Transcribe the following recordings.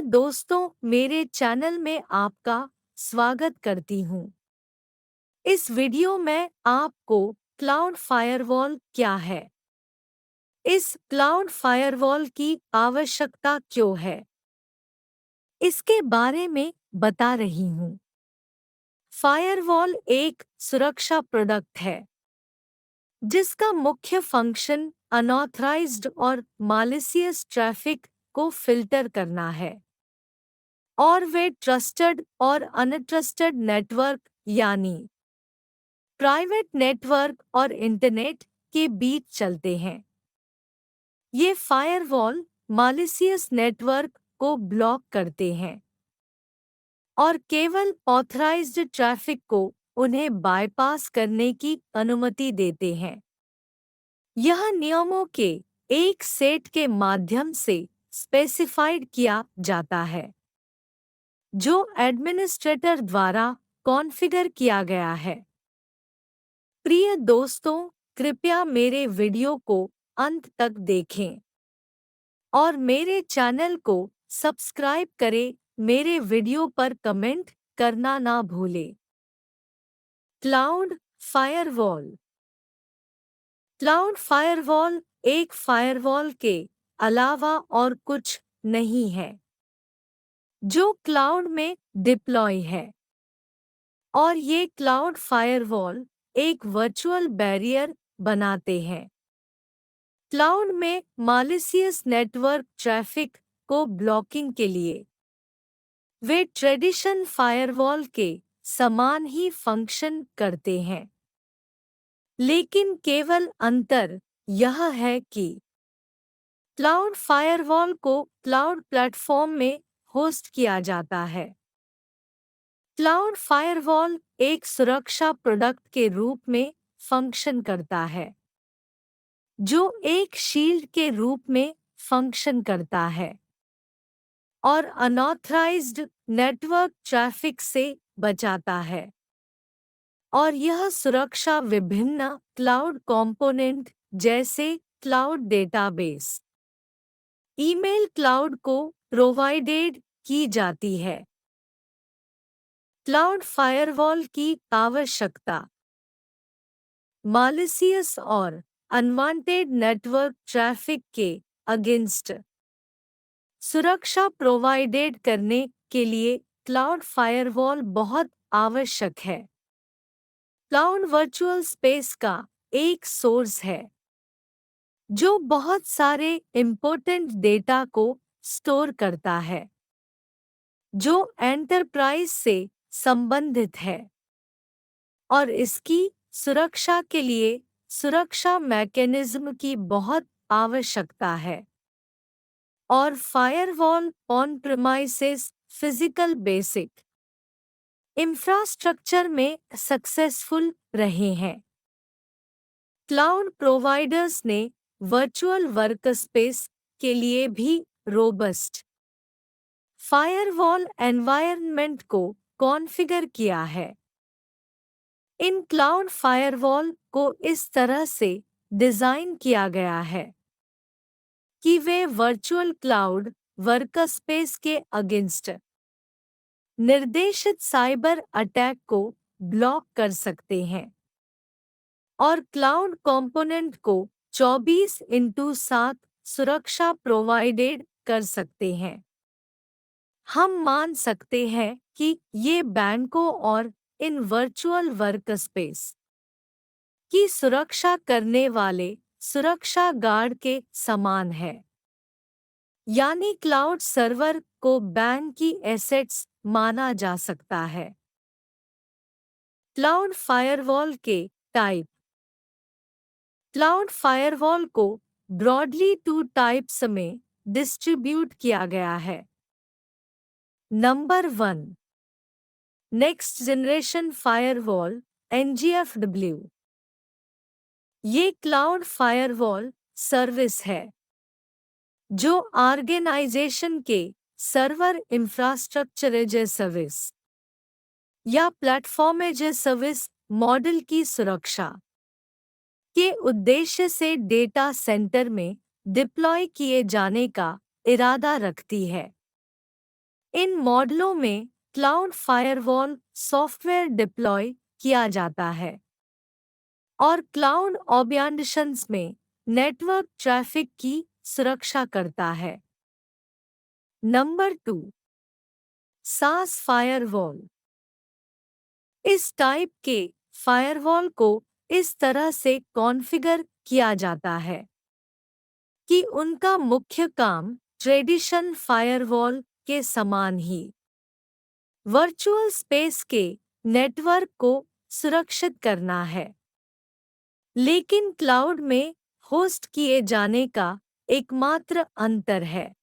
दोस्तों, मेरे चैनल में आपका स्वागत करती हूँ। इस वीडियो में आपको क्लाउड फायरवॉल क्या है, इस क्लाउड फायरवॉल की आवश्यकता क्यों है, इसके बारे में बता रही हूँ। फायरवॉल एक सुरक्षा प्रोडक्ट है जिसका मुख्य फंक्शन अनऑथराइज्ड और मालिशियस ट्रैफिक को फिल्टर करना है और वे ट्रस्टेड और अनट्रस्टेड नेटवर्क यानी प्राइवेट नेटवर्क और इंटरनेट के बीच चलते हैं। ये फायरवॉल मालिशियस नेटवर्क को ब्लॉक करते हैं और केवल ऑथराइज्ड ट्रैफिक को उन्हें बायपास करने की अनुमति देते हैं। यह नियमों के एक सेट के माध्यम से स्पेसिफाइड किया जाता है जो एडमिनिस्ट्रेटर द्वारा कॉन्फ़िगर किया गया है। प्रिय दोस्तों, कृपया मेरे वीडियो को अंत तक देखें और मेरे चैनल को सब्सक्राइब करें। मेरे वीडियो पर कमेंट करना ना भूलें। Cloud firewall. क्लाउड फायरवॉल एक फायरवॉल के अलावा और कुछ नहीं है जो क्लाउड में डिप्लॉय है, और ये क्लाउड फायरवॉल एक वर्चुअल बैरियर बनाते हैं क्लाउड में मालिशियस नेटवर्क ट्रैफिक को ब्लॉकिंग के लिए। वे ट्रेडिशन फायरवॉल के समान ही फंक्शन करते हैं, लेकिन केवल अंतर यह है कि क्लाउड फायरवॉल को क्लाउड प्लेटफॉर्म में होस्ट किया जाता है। क्लाउड फायरवॉल एक सुरक्षा प्रोडक्ट के रूप में फंक्शन करता है जो एक शील्ड के रूप में फंक्शन करता है और अनऑथराइज्ड नेटवर्क ट्रैफिक से बचाता है। और यह सुरक्षा विभिन्न क्लाउड कंपोनेंट जैसे क्लाउड डेटाबेस, ईमेल क्लाउड को प्रोवाइडेड की जाती है। क्लाउड फायरवॉल की आवश्यकता मालिशियस और अनवांटेड नेटवर्क ट्रैफिक के अगेंस्ट सुरक्षा प्रोवाइडेड करने के लिए क्लाउड फायरवॉल बहुत आवश्यक है। क्लाउड वर्चुअल स्पेस का एक सोर्स है जो बहुत सारे इम्पोर्टेंट डेटा को स्टोर करता है जो एंटरप्राइज से संबंधित है, और इसकी सुरक्षा के लिए सुरक्षा मैकेनिज्म की बहुत आवश्यकता है। और firewall on premises physical basic infrastructure में सक्सेसफुल रहे हैं। क्लाउड प्रोवाइडर्स ने वर्चुअल वर्कस्पेस के लिए भी रोबस्ट फायरवॉल एनवायरनमेंट को कॉन्फ़िगर किया है। इन क्लाउड फायरवॉल को इस तरह से डिज़ाइन किया गया है कि वे वर्चुअल क्लाउड वर्कस्पेस के अगेंस्ट निर्देशित साइबर अटैक को ब्लॉक कर सकते हैं और क्लाउड कंपोनेंट को 24/7 सुरक्षा प्रोवाइडेड कर सकते हैं। हम मान सकते हैं कि ये बैंकों और इन वर्चुअल वर्कस्पेस की सुरक्षा करने वाले सुरक्षा गार्ड के समान है, यानी क्लाउड सर्वर को बैंक की एसेट्स माना जा सकता है। क्लाउड फायरवॉल के टाइप। क्लाउड फायरवॉल को ब्रॉडली 2 टाइप्स में डिस्ट्रीब्यूट किया गया है। Number 1, next generation firewall NGFW। ये क्लाउड फायरवॉल सर्विस है जो ऑर्गेनाइजेशन के server infrastructure as a service या platform as a service model की सुरक्षा के उद्देश्य से डेटा सेंटर में डिप्लॉय किए जाने का इरादा रखती है। इन मॉडलों में क्लाउड फायरवॉल सॉफ्टवेयर डिप्लॉय किया जाता है और क्लाउड ऑब्जेक्शंस में नेटवर्क ट्रैफिक की सुरक्षा करता है। नंबर 2, सास फायरवॉल। इस टाइप के फायरवॉल को इस तरह से कॉन्फ़िगर किया जाता है कि उनका मुख्य काम ट्रेडिशनल फायरवॉल के समान ही वर्चुअल स्पेस के नेटवर्क को सुरक्षित करना है, लेकिन क्लाउड में होस्ट किए जाने का एकमात्र अंतर है।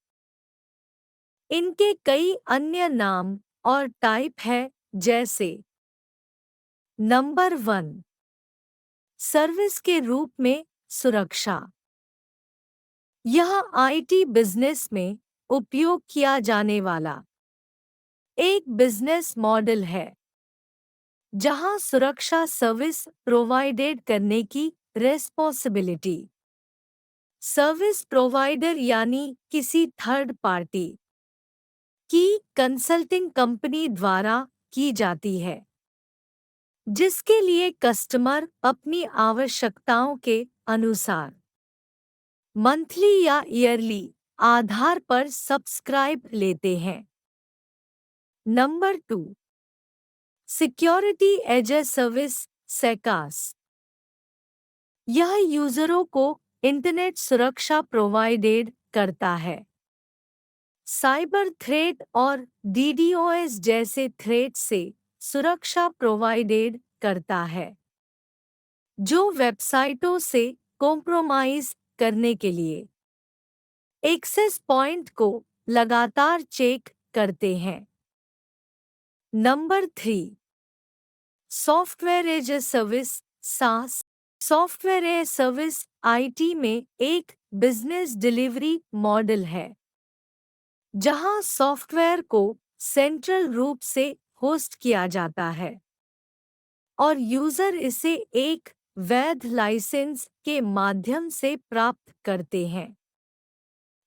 इनके कई अन्य नाम और टाइप है, जैसे नंबर 1, सर्विस के रूप में सुरक्षा। यह आईटी बिजनेस में उपयोग किया जाने वाला एक बिजनेस मॉडल है जहां सुरक्षा सर्विस प्रोवाइडेड करने की रेस्पॉन्सिबिलिटी सर्विस प्रोवाइडर यानी किसी थर्ड पार्टी की कंसल्टिंग कंपनी द्वारा की जाती है, जिसके लिए कस्टमर अपनी आवश्यकताओं के अनुसार मंथली या ईयरली आधार पर सब्सक्राइब लेते हैं। Number 2, security as a service SecaaS। यह यूजरों को इंटरनेट सुरक्षा प्रोवाइडेड करता है, साइबर थ्रेट और DDoS जैसे थ्रेट से सुरक्षा प्रोवाइडेड करता है, जो वेबसाइटों से कॉम्प्रोमाइज करने के लिए एक्सेस पॉइंट को लगातार चेक करते हैं। Number 3, software as a service SaaS। Software as service IT में एक बिजनेस डिलीवरी मॉडल है जहां सॉफ्टवेयर को सेंट्रल रूप से होस्ट किया जाता है और यूजर इसे एक वैध लाइसेंस के माध्यम से प्राप्त करते हैं।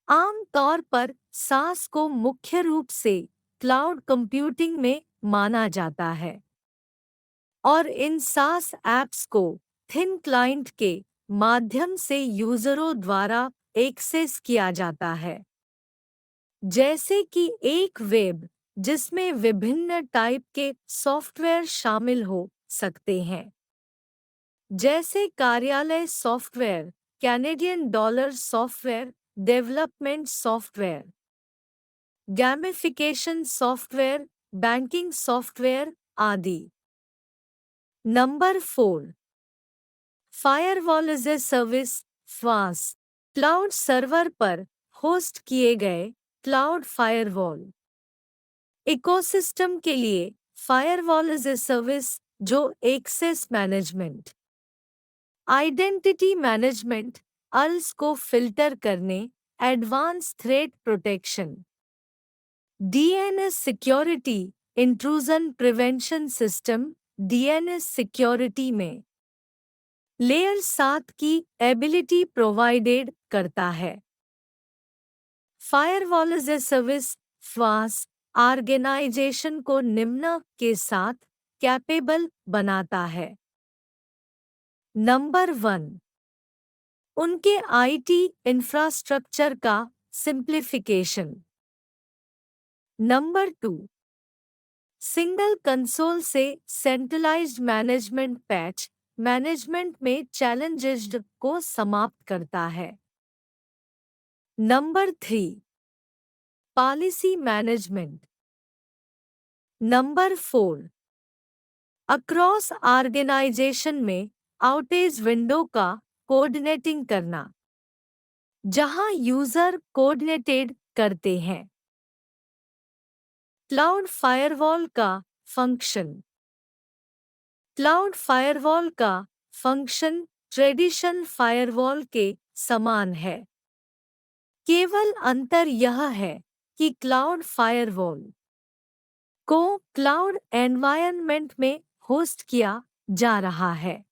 आमतौर पर SaaS को मुख्य रूप से क्लाउड कंप्यूटिंग में माना जाता है और इन SaaS ऐप्स को थिन क्लाइंट के माध्यम से यूजरों द्वारा एक्सेस किया जाता है, जैसे कि एक वेब जिसमें विभिन्न टाइप के सॉफ्टवेयर शामिल हो सकते हैं, जैसे कार्यालय software, Canadian dollar software, development software, gamification software, banking software आदि। Number 4, firewall as a service FaaS। Cloud server पर होस्ट किए गए क्लाउड फायरवॉल इकोसिस्टम के लिए फायरवॉल एज ए सर्विस जो एक्सेस मैनेजमेंट, आइडेंटिटी मैनेजमेंट, अल्स को फिल्टर करने, advance threat protection, DNS security, intrusion prevention system DNS security में लेयर 7 की एबिलिटी प्रोवाइडेड करता है। Firewall as a service FaaS organisation को निम्न के साथ कैपेबल बनाता है। नंबर 1, उनके आईटी इंफ्रास्ट्रक्चर का सिंप्लीफिकेशन। नंबर 2, सिंगल कंसोल से सेंट्रलाइज्ड मैनेजमेंट पैच मैनेजमेंट में चैलेंजेस को समाप्त करता है। Number 3, policy management. Number 4, across organisation में आउटेज विंडो का कोऑर्डिनेटिंग करना, जहां यूजर कोऑर्डिनेटेड करते हैं। क्लाउड फायरवॉल का फंक्शन। क्लाउड फायरवॉल का फंक्शन ट्रेडिशनल फायरवॉल के समान है, केवल अंतर यह है कि क्लाउड फायरवॉल को क्लाउड एनवायरनमेंट में होस्ट किया जा रहा है।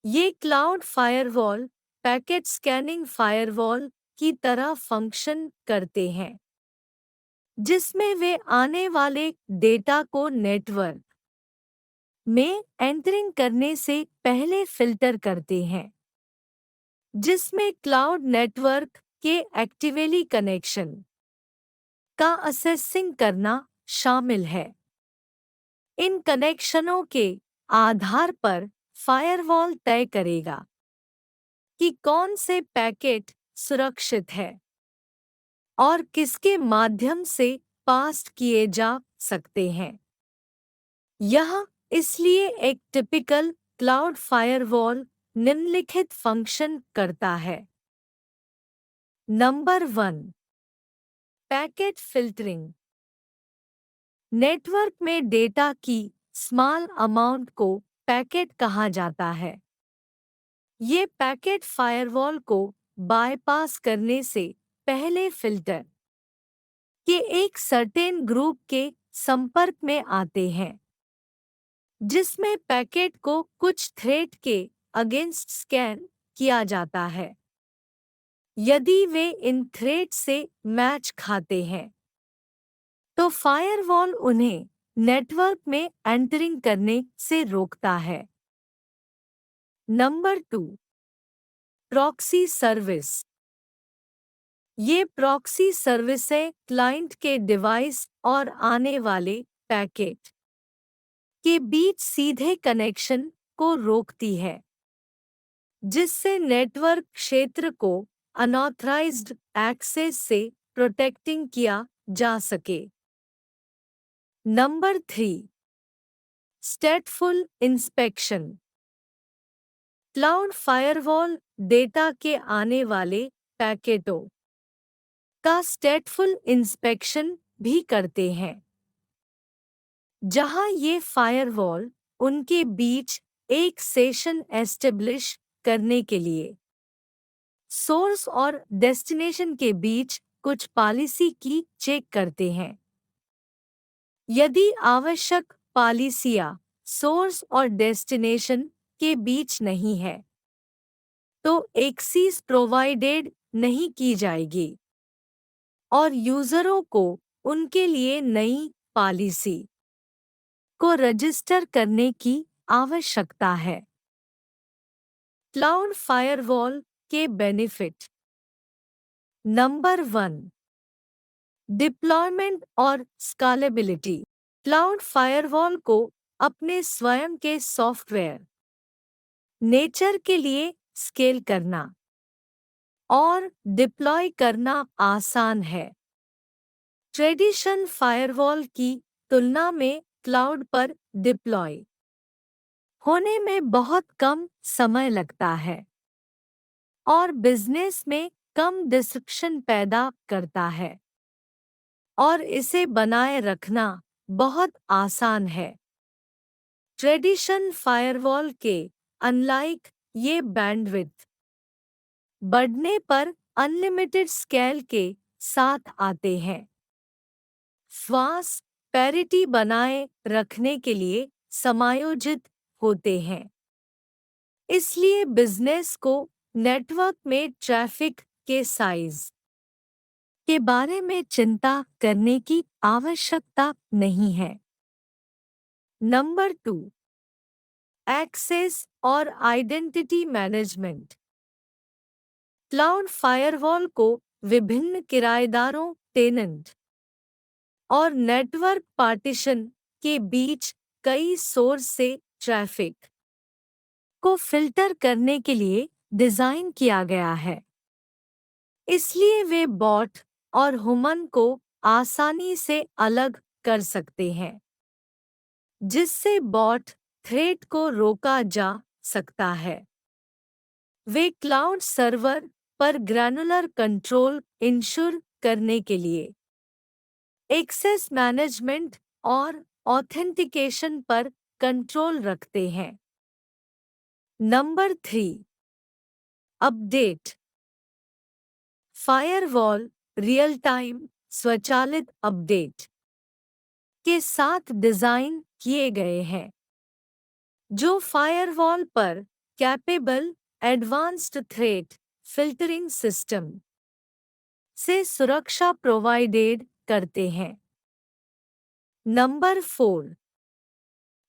ये cloud firewall packet scanning firewall की तरह फंक्शन करते हैं। जिसमें वे आने वाले डेटा को नेटवर्क में एंटरिंग करने से पहले फिल्टर करते हैं, जिसमें क्लाउड नेटवर्क के एक्टिवली कनेक्शन का असेसिंग करना शामिल है। इन कनेक्शनों के आधार पर फायरवॉल तय करेगा कि कौन से पैकेट सुरक्षित है और किसके माध्यम से पास किए जा सकते हैं। यह इसलिए एक टिपिकल क्लाउड फायरवॉल निम्नलिखित फंक्शन करता है। Number 1, packet filtering. नेटवर्क में डेटा की स्मॉल अमाउंट को पैकेट कहा जाता है। ये पैकेट फायरवॉल को बायपास करने से पहले फिल्टर के एक सर्टेन ग्रुप के संपर्क में आते हैं, जिसमें पैकेट को कुछ थ्रेट के अगेंस्ट स्कैन किया जाता है। यदि वे इन थ्रेट से मैच खाते हैं, तो फायरवॉल उन्हें नेटवर्क में एंटरिंग करने से रोकता है। Number 2, proxy service. ये प्रॉक्सी सर्विसें क्लाइंट के डिवाइस और आने वाले पैकेट के बीच सीधे कनेक्शन को रोकती है, जिससे नेटवर्क क्षेत्र को अनऑथराइज्ड एक्सेस से प्रोटेक्टिंग किया जा सके। Number 3, स्टेटफुल inspection. Cloud firewall data के आने वाले पैकेटों का स्टेटफुल इंस्पेक्शन भी करते हैं, जहां ये फायरवॉल उनके बीच एक सेशन एस्टेब्लिश करने के लिए सोर्स और डेस्टिनेशन के बीच कुछ पॉलिसी की चेक करते हैं। यदि आवश्यक पॉलिसियां सोर्स और डेस्टिनेशन के बीच नहीं है, तो एक्सेस प्रोवाइडेड नहीं की जाएगी और यूजरों को उनके लिए नई पॉलिसी को रजिस्टर करने की आवश्यकता है। क्लाउड फायरवॉल के बेनिफिट। नंबर 1, डिप्लॉयमेंट और स्केलेबिलिटी। क्लाउड फायरवॉल को अपने स्वयं के सॉफ्टवेयर नेचर के लिए स्केल करना और डिप्लॉय करना आसान है। ट्रेडिशनल फायरवॉल की तुलना में क्लाउड पर डिप्लॉय होने में बहुत कम समय लगता है और बिजनेस में कम डिस्ट्रक्शन पैदा करता है, और इसे बनाए रखना बहुत आसान है। ट्रेडिशनल फायरवॉल के अनलाइक ये बैंडविड्थ बढ़ने पर अनलिमिटेड स्केल के साथ आते हैं। फास्ट पैरिटी बनाए रखने के लिए समायोजित होते हैं। इसलिए बिजनेस को नेटवर्क में ट्रैफिक के साइज के बारे में चिंता करने की आवश्यकता नहीं है। नंबर 2, एक्सेस और आइडेंटिटी मैनेजमेंट। क्लाउड फायरवॉल को विभिन्न किराएदारों, टेनेंट और नेटवर्क पार्टीशन के बीच कई सोर्स से ट्रैफिक को फिल्टर करने के लिए डिजाइन किया गया है। इसलिए वे बॉट और ह्यूमन को आसानी से अलग कर सकते हैं, जिससे बॉट थ्रेट को रोका जा सकता है। वे क्लाउड सर्वर पर ग्रैनुलर कंट्रोल इंश्योर करने के लिए एक्सेस मैनेजमेंट और ऑथेंटिकेशन पर कंट्रोल रखते हैं। Number 3, update. Firewall real time स्वचालित अपडेट के साथ डिजाइन किए गए हैं, जो फायरवॉल पर capable advanced threat filtering system से सुरक्षा प्रोवाइडेड करते हैं। Number 4,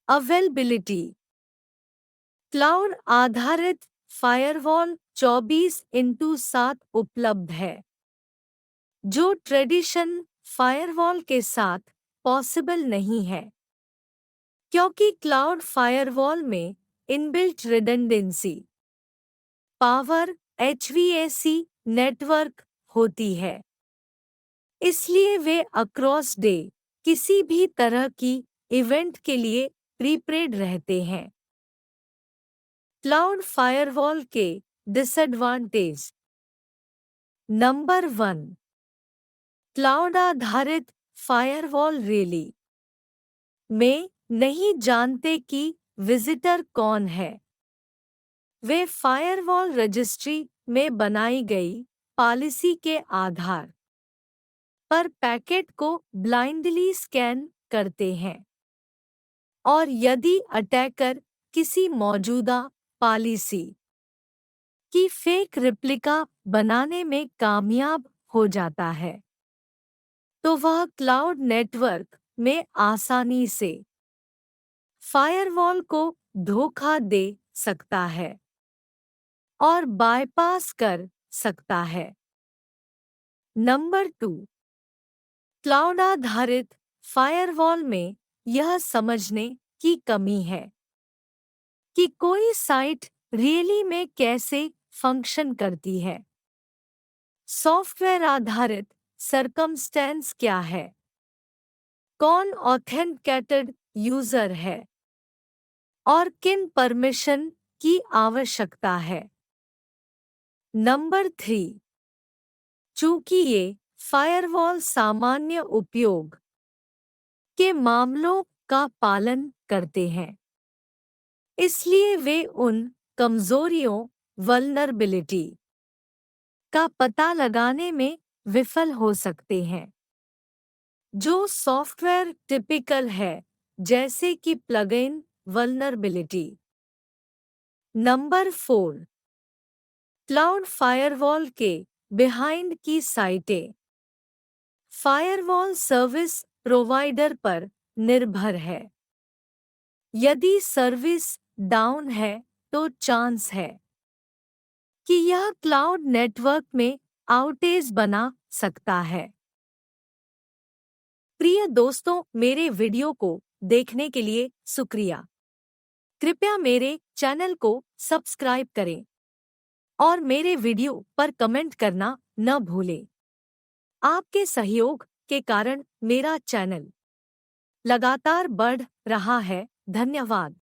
availability. क्लाउड आधारित फायरवॉल 24/7 उपलब्ध है, जो ट्रेडिशन फायरवॉल के साथ पॉसिबल नहीं है, क्योंकि क्लाउड फायरवॉल में inbuilt redundancy, power HVAC network होती है। इसलिए वे अक्रॉस डे किसी भी तरह की इवेंट के लिए प्रीपेड रहते हैं। क्लाउड फायरवॉल के डिसएडवांटेज। नंबर 1, क्लाउड आधारित फायरवॉल रियली में नहीं जानते कि विजिटर कौन है। वे फायरवॉल रजिस्ट्री में बनाई गई पॉलिसी के आधार पर पैकेट को ब्लाइंडली स्कैन करते हैं, और यदि अटैकर किसी मौजूदा पॉलिसी की फेक रिप्लिका बनाने में कामयाब हो जाता है, तो वह क्लाउड नेटवर्क में आसानी से फायरवॉल को धोखा दे सकता है और बायपास कर सकता है। नंबर 2, क्लाउड आधारित फायरवॉल में यह समझने की कमी है कि कोई साइट रियली में कैसे फंक्शन करती है। सॉफ्टवेयर आधारित सर्कमस्टेंस क्या है, कौन ऑथेंटिकेटेड यूजर है और किन परमिशन की आवश्यकता है। नंबर 3, चूंकि ये फायरवॉल सामान्य उपयोग के मामलों का पालन करते हैं, इसलिए वे उन कमजोरियों वल्नरेबिलिटी का पता लगाने में विफल हो सकते हैं जो सॉफ्टवेयर टिपिकल है, जैसे कि plugin vulnerability. Number 4, cloud firewall के बिहाइंड की साइटें फायरवॉल सर्विस प्रोवाइडर पर निर्भर है। यदि सर्विस डाउन है तो चांस है कि यह क्लाउड नेटवर्क में आउटेज बना सकता है। प्रिय दोस्तों, मेरे वीडियो को देखने के लिए शुक्रिया। कृपया मेरे चैनल को सब्सक्राइब करें और मेरे वीडियो पर कमेंट करना न भूलें। आपके सहयोग के कारण मेरा चैनल लगातार बढ़ रहा है। धन्यवाद।